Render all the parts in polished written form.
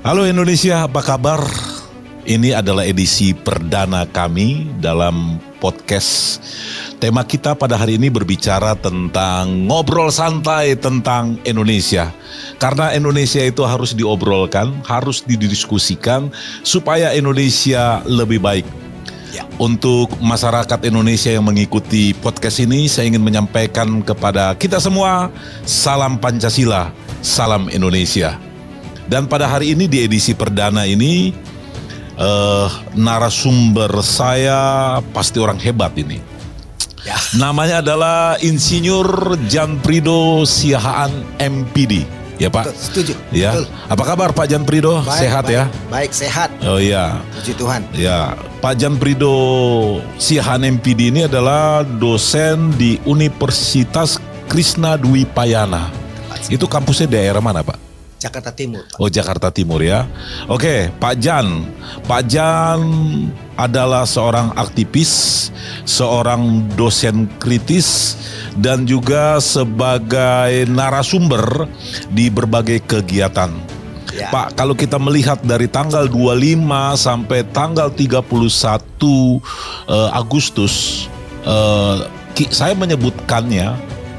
Halo Indonesia, apa kabar? Ini adalah edisi perdana kami dalam podcast. Tema kita pada hari ini berbicara tentang ngobrol santai tentang Indonesia. Karena Indonesia itu harus diobrolkan, harus didiskusikan supaya Indonesia lebih baik. Ya. Untuk masyarakat Indonesia yang mengikuti podcast ini, saya ingin menyampaikan kepada kita semua, salam Pancasila, salam Indonesia. Dan pada hari ini di edisi perdana ini narasumber saya pasti orang hebat ini. Ya. Namanya adalah Insinyur Janprido Siahaan MPD. Ya Pak. Setuju. Ya. Betul. Apa kabar Pak Janprido? Sehat baik, ya? Baik, sehat. Oh iya. Puji Tuhan. Ya, Pak Janprido Siahaan MPD ini adalah dosen di Universitas Krishna Dwi Payana. Itu kampusnya daerah mana Pak? Jakarta Timur, Pak. Oh, Jakarta Timur ya. Oke, Pak Jan. Pak Jan adalah seorang aktivis, seorang dosen kritis, dan juga sebagai narasumber di berbagai kegiatan. Ya. Pak, kalau kita melihat dari tanggal 25 sampai tanggal 31 Agustus, saya menyebutkannya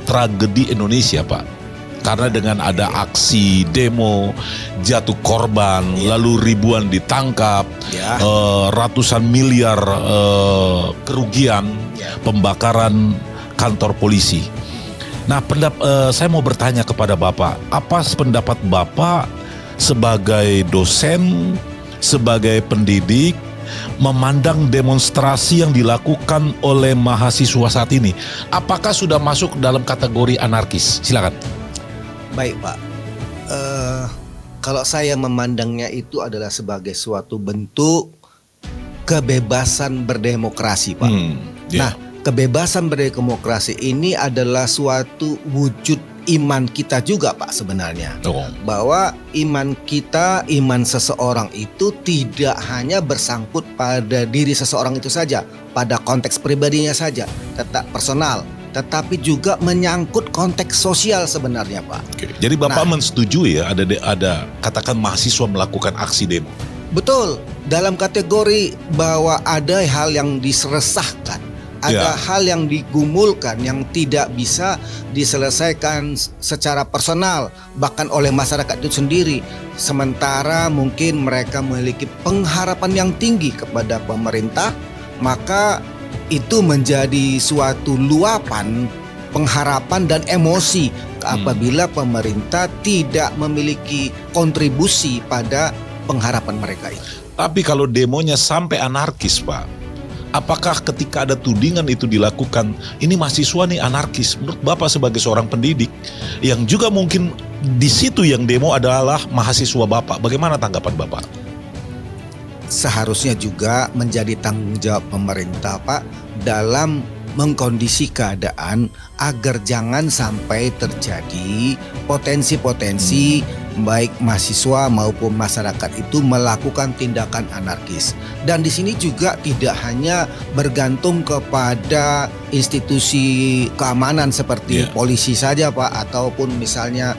tragedi Indonesia, Pak. Karena dengan ada aksi demo, jatuh korban, lalu ribuan ditangkap, ratusan miliar kerugian, pembakaran kantor polisi. Nah, saya mau bertanya kepada Bapak, apa pendapat Bapak sebagai dosen, sebagai pendidik, memandang demonstrasi yang dilakukan oleh mahasiswa saat ini? Apakah sudah masuk dalam kategori anarkis? Silakan. Baik Pak, kalau saya memandangnya itu adalah sebagai suatu bentuk kebebasan berdemokrasi Pak. Nah, kebebasan berdemokrasi ini adalah suatu wujud iman kita juga Pak sebenarnya. Bahwa iman kita, iman seseorang itu tidak hanya bersangkut pada diri seseorang itu saja, pada konteks pribadinya saja, tetap personal, tetapi juga menyangkut konteks sosial sebenarnya Pak. Oke. Jadi Bapak mensetujui ya ada katakan mahasiswa melakukan aksi demo? Betul, dalam kategori bahwa ada hal yang diseresahkan, ada hal yang digumulkan yang tidak bisa diselesaikan secara personal bahkan oleh masyarakat itu sendiri. Sementara mungkin mereka memiliki pengharapan yang tinggi kepada pemerintah, maka itu menjadi suatu luapan pengharapan dan emosi apabila pemerintah tidak memiliki kontribusi pada pengharapan mereka itu. Tapi kalau demonya sampai anarkis Pak, apakah ketika ada tudingan itu dilakukan, ini mahasiswa nih anarkis, menurut Bapak sebagai seorang pendidik, yang juga mungkin di situ yang demo adalah mahasiswa Bapak, bagaimana tanggapan Bapak? Seharusnya juga menjadi tanggung jawab pemerintah Pak dalam mengkondisi keadaan agar jangan sampai terjadi potensi-potensi baik mahasiswa maupun masyarakat itu melakukan tindakan anarkis. Dan di sini juga tidak hanya bergantung kepada institusi keamanan seperti polisi saja Pak, ataupun misalnya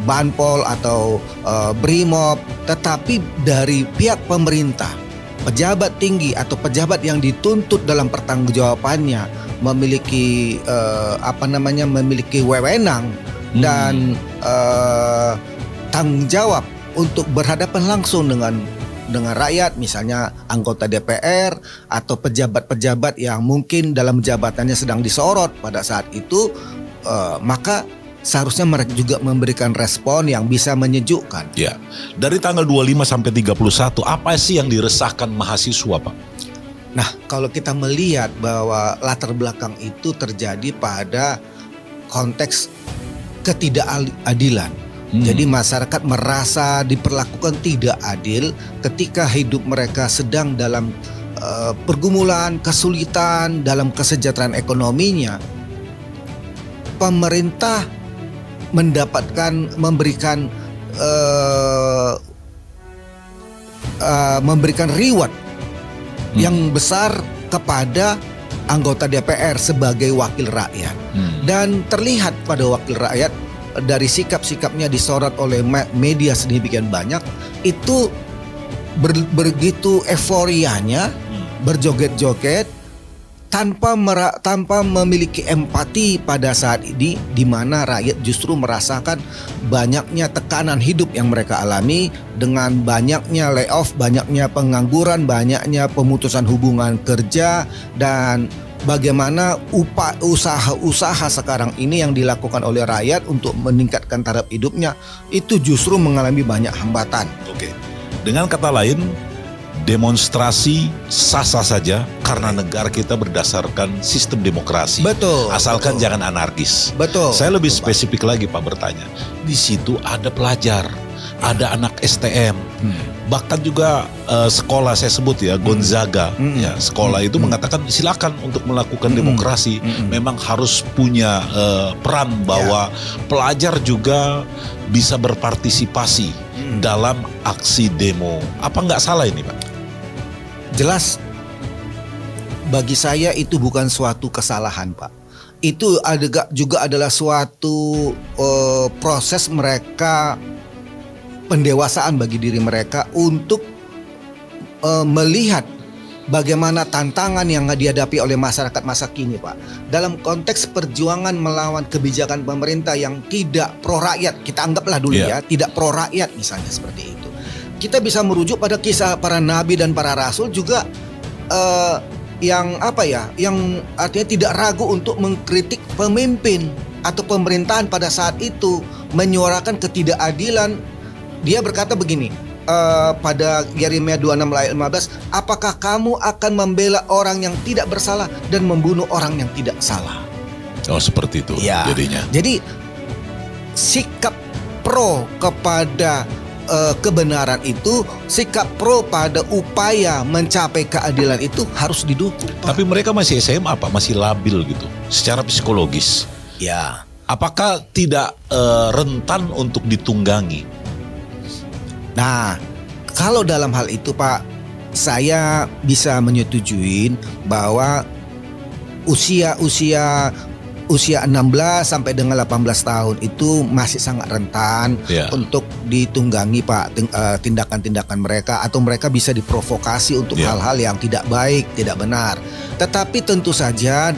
Banpol atau Brimob, tetapi dari pihak pemerintah, pejabat tinggi atau pejabat yang dituntut dalam pertanggungjawabannya memiliki memiliki wewenang dan tanggung jawab untuk berhadapan langsung dengan rakyat, misalnya anggota DPR atau pejabat-pejabat yang mungkin dalam jabatannya sedang disorot pada saat itu, maka seharusnya mereka juga memberikan respon yang bisa menyejukkan. Ya, dari tanggal 25 sampai 31, apa sih yang diresahkan mahasiswa Pak? Nah, kalau kita melihat bahwa latar belakang itu terjadi pada konteks ketidakadilan. Jadi masyarakat merasa diperlakukan tidak adil ketika hidup mereka sedang dalam pergumulan, kesulitan dalam kesejahteraan ekonominya. Pemerintah memberikan reward yang besar kepada anggota DPR sebagai wakil rakyat. Dan terlihat pada wakil rakyat dari sikap-sikapnya disorot oleh media sedemikian banyak, itu begitu euforianya, berjoget-joget tanpa memiliki empati pada saat ini, di mana rakyat justru merasakan banyaknya tekanan hidup yang mereka alami dengan banyaknya layoff, banyaknya pengangguran, banyaknya pemutusan hubungan kerja, dan bagaimana usaha-usaha sekarang ini yang dilakukan oleh rakyat untuk meningkatkan taraf hidupnya itu justru mengalami banyak hambatan. Oke. Dengan kata lain, demonstrasi sah-sah saja karena negara kita berdasarkan sistem demokrasi. Betul. Asalkan betul. jangan anarkis. Betul. Saya lebih betul, spesifik lagi Pak bertanya. Di situ ada pelajar, ada anak STM, bahkan juga sekolah saya sebut ya Gonzaga, ya sekolah itu mengatakan silakan untuk melakukan demokrasi. Memang harus punya peran bahwa pelajar juga bisa berpartisipasi dalam aksi demo. Apa nggak salah ini Pak? Jelas bagi saya itu bukan suatu kesalahan Pak. Itu juga adalah suatu proses mereka, pendewasaan bagi diri mereka untuk melihat bagaimana tantangan yang dihadapi oleh masyarakat masa kini Pak. Dalam konteks perjuangan melawan kebijakan pemerintah yang tidak pro rakyat, kita anggaplah dulu ya, tidak pro rakyat misalnya seperti itu. Kita bisa merujuk pada kisah para nabi dan para rasul juga yang artinya tidak ragu untuk mengkritik pemimpin atau pemerintahan pada saat itu, menyuarakan ketidakadilan. Dia berkata begini pada Yeremia 26 ayat 15, apakah kamu akan membela orang yang tidak bersalah dan membunuh orang yang tidak salah? Oh seperti itu ya, jadinya. Jadi sikap pro kepada kebenaran itu, sikap pro pada upaya mencapai keadilan itu harus didukung Pak. Tapi mereka masih SMA Pak, masih labil gitu secara psikologis. Ya. Apakah tidak rentan untuk ditunggangi? Nah, kalau dalam hal itu Pak, saya bisa menyetujui bahwa usia 16 sampai dengan 18 tahun itu masih sangat rentan untuk ditunggangi Pak, tindakan-tindakan mereka, atau mereka bisa diprovokasi untuk hal-hal yang tidak baik, tidak benar. Tetapi tentu saja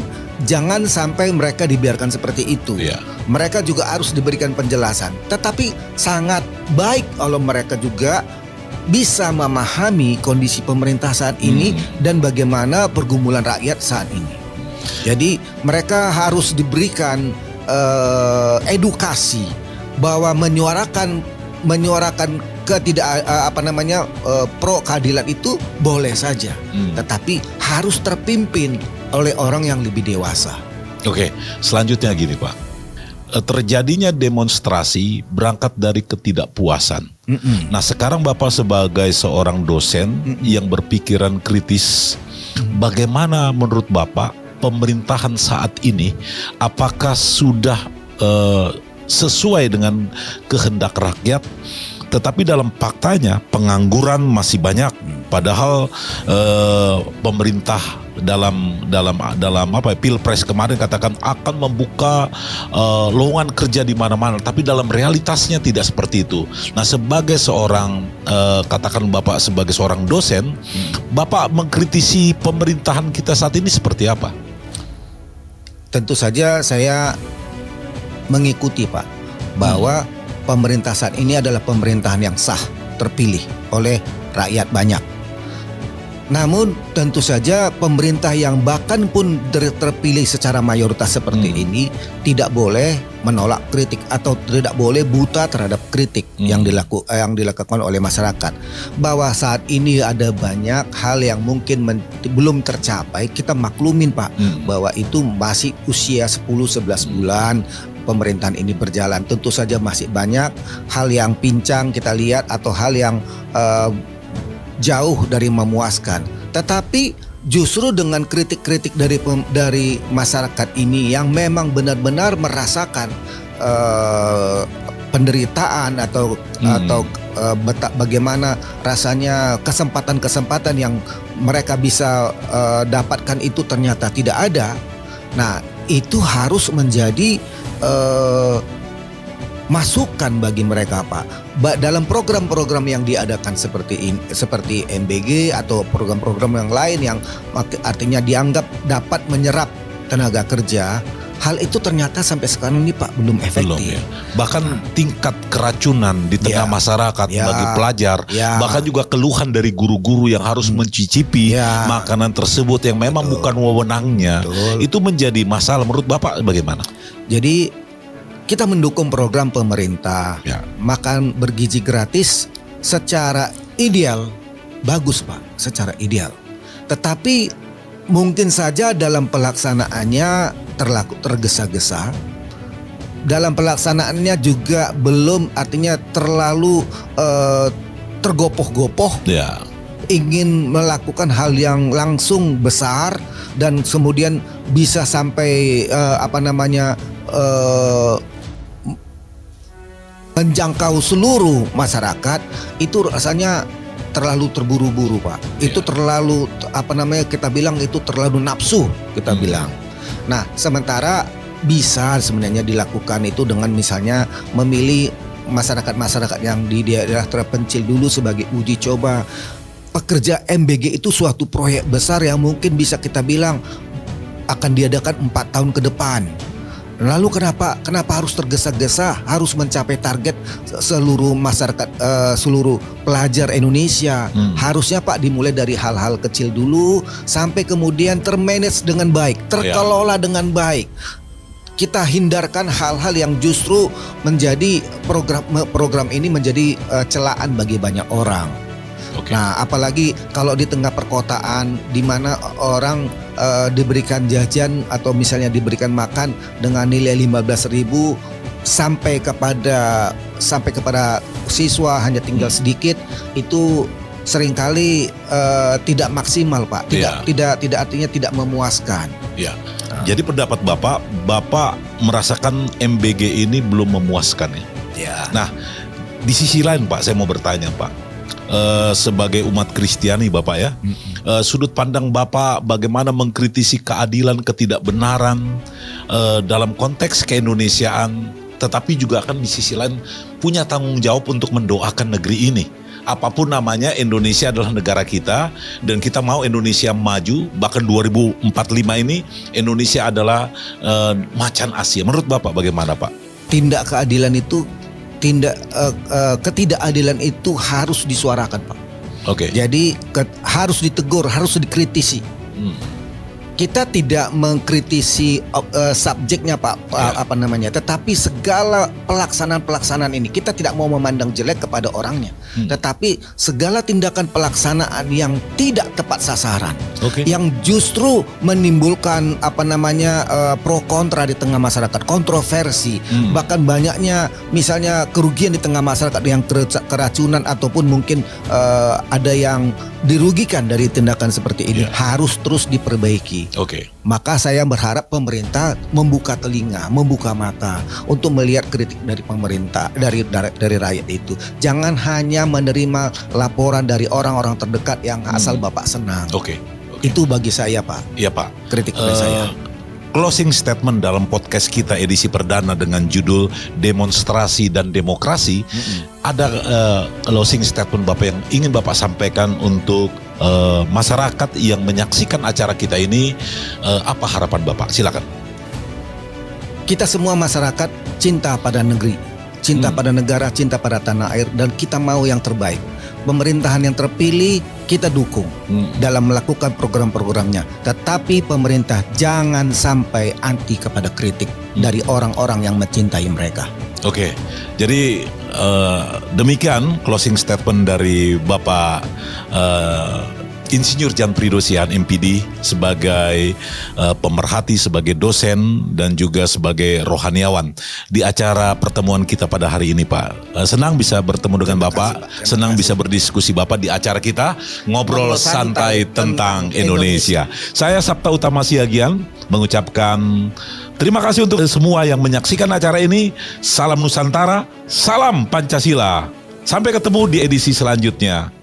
jangan sampai mereka dibiarkan seperti itu. Mereka juga harus diberikan penjelasan. Tetapi sangat baik kalau mereka juga bisa memahami kondisi pemerintah saat ini dan bagaimana pergumulan rakyat saat ini. Jadi mereka harus diberikan edukasi bahwa menyuarakan pro keadilan itu boleh saja, tetapi harus terpimpin oleh orang yang lebih dewasa. Oke, selanjutnya gini Pak, terjadinya demonstrasi berangkat dari ketidakpuasan. Nah sekarang Bapak sebagai seorang dosen yang berpikiran kritis, bagaimana menurut Bapak pemerintahan saat ini, apakah sudah sesuai dengan kehendak rakyat? Tetapi dalam faktanya pengangguran masih banyak, padahal pemerintah dalam Pilpres kemarin katakan akan membuka lowongan kerja di mana-mana, tapi dalam realitasnya tidak seperti itu. Nah, sebagai seorang katakan Bapak sebagai seorang dosen, Bapak mengkritisi pemerintahan kita saat ini seperti apa? Tentu saja saya mengikuti Pak, bahwa pemerintah saat ini adalah pemerintahan yang sah, terpilih oleh rakyat banyak. Namun tentu saja pemerintah yang bahkan pun terpilih secara mayoritas seperti ini tidak boleh menolak kritik atau tidak boleh buta terhadap kritik yang dilakukan oleh masyarakat. Bahwa saat ini ada banyak hal yang mungkin belum tercapai, kita maklumin Pak, bahwa itu masih usia 10-11 bulan pemerintahan ini berjalan. Tentu saja masih banyak hal yang pincang kita lihat atau hal yang jauh dari memuaskan. Tetapi justru dengan kritik-kritik dari masyarakat ini yang memang benar-benar merasakan penderitaan atau bagaimana rasanya kesempatan-kesempatan yang mereka bisa dapatkan itu ternyata tidak ada. Nah, itu harus menjadi masukan bagi mereka Pak. Dalam program-program yang diadakan seperti MBG atau program-program yang lain yang artinya dianggap dapat menyerap tenaga kerja, hal itu ternyata sampai sekarang ini Pak belum efektif. Belum ya. Bahkan tingkat keracunan di tengah masyarakat bagi pelajar, bahkan juga keluhan dari guru-guru yang harus mencicipi makanan tersebut yang memang bukan wewenangnya. Itu menjadi masalah. Menurut Bapak bagaimana? Jadi kita mendukung program pemerintah makan bergizi gratis secara ideal, bagus Pak, secara ideal. Tetapi mungkin saja dalam pelaksanaannya tergesa-gesa. Dalam pelaksanaannya juga belum, artinya terlalu tergopoh-gopoh. Ingin melakukan hal yang langsung besar dan kemudian bisa sampai menjangkau seluruh masyarakat, itu rasanya terlalu terburu-buru Pak. Itu terlalu kita bilang itu terlalu nafsu kita bilang. Nah, sementara bisa sebenarnya dilakukan itu dengan misalnya memilih masyarakat-masyarakat yang di daerah terpencil dulu sebagai uji coba. Pekerja MBG itu suatu proyek besar yang mungkin bisa kita bilang akan diadakan 4 tahun ke depan. Lalu kenapa harus tergesa-gesa, harus mencapai target seluruh masyarakat, seluruh pelajar Indonesia? Harusnya Pak dimulai dari hal-hal kecil dulu sampai kemudian termanage dengan baik, terkelola dengan baik. Kita hindarkan hal-hal yang justru menjadi program ini menjadi celaan bagi banyak orang. Nah, apalagi kalau di tengah perkotaan di mana orang diberikan jajan atau misalnya diberikan makan dengan nilai 15.000 sampai kepada siswa hanya tinggal sedikit, itu seringkali tidak maksimal Pak. Tidak artinya tidak memuaskan. Jadi pendapat Bapak merasakan MBG ini belum memuaskan ya. Nah, di sisi lain Pak, saya mau bertanya Pak. Sebagai umat Kristiani Bapak ya, sudut pandang Bapak bagaimana mengkritisi keadilan, ketidakbenaran dalam konteks keindonesiaan, tetapi juga akan di sisi lain punya tanggung jawab untuk mendoakan negeri ini. Apapun namanya, Indonesia adalah negara kita dan kita mau Indonesia maju. Bahkan 2045 ini Indonesia adalah macan Asia. Menurut Bapak bagaimana Pak? Tindak keadilan itu ketidakadilan itu harus disuarakan Pak. Jadi harus ditegur, harus dikritisi. Kita tidak mengkritisi subjeknya Pak, tetapi segala pelaksanaan ini kita tidak mau memandang jelek kepada orangnya, tetapi segala tindakan pelaksanaan yang tidak tepat sasaran, yang justru menimbulkan pro kontra di tengah masyarakat, kontroversi, bahkan banyaknya misalnya kerugian di tengah masyarakat yang keracunan ataupun mungkin ada yang dirugikan dari tindakan seperti ini, harus terus diperbaiki. Maka saya berharap pemerintah membuka telinga, membuka mata untuk melihat kritik dari pemerintah, dari rakyat itu. Jangan hanya menerima laporan dari orang-orang terdekat yang asal Bapak senang. Itu bagi saya Pak. Iya Pak. Kritik dari saya. Closing statement dalam podcast kita edisi perdana dengan judul Demonstrasi dan Demokrasi. Ada closing statement Bapak yang ingin Bapak sampaikan untuk masyarakat yang menyaksikan acara kita ini, apa harapan Bapak? Silakan. Kita semua masyarakat cinta pada negeri, cinta pada negara, cinta pada tanah air, dan kita mau yang terbaik. Pemerintahan yang terpilih kita dukung dalam melakukan program-programnya. Tetapi pemerintah jangan sampai anti kepada kritik dari orang-orang yang mencintai mereka. Jadi demikian closing statement dari Bapak Insinyur Jan Pridosian MPD sebagai pemerhati, sebagai dosen dan juga sebagai rohaniawan di acara pertemuan kita pada hari ini Pak. Senang bisa bertemu dengan Bapak, senang bisa berdiskusi Bapak di acara kita Ngobrol Santai tentang Indonesia. Saya Sabta Utama Siagian mengucapkan terima kasih untuk semua yang menyaksikan acara ini. Salam Nusantara, salam Pancasila. Sampai ketemu di edisi selanjutnya.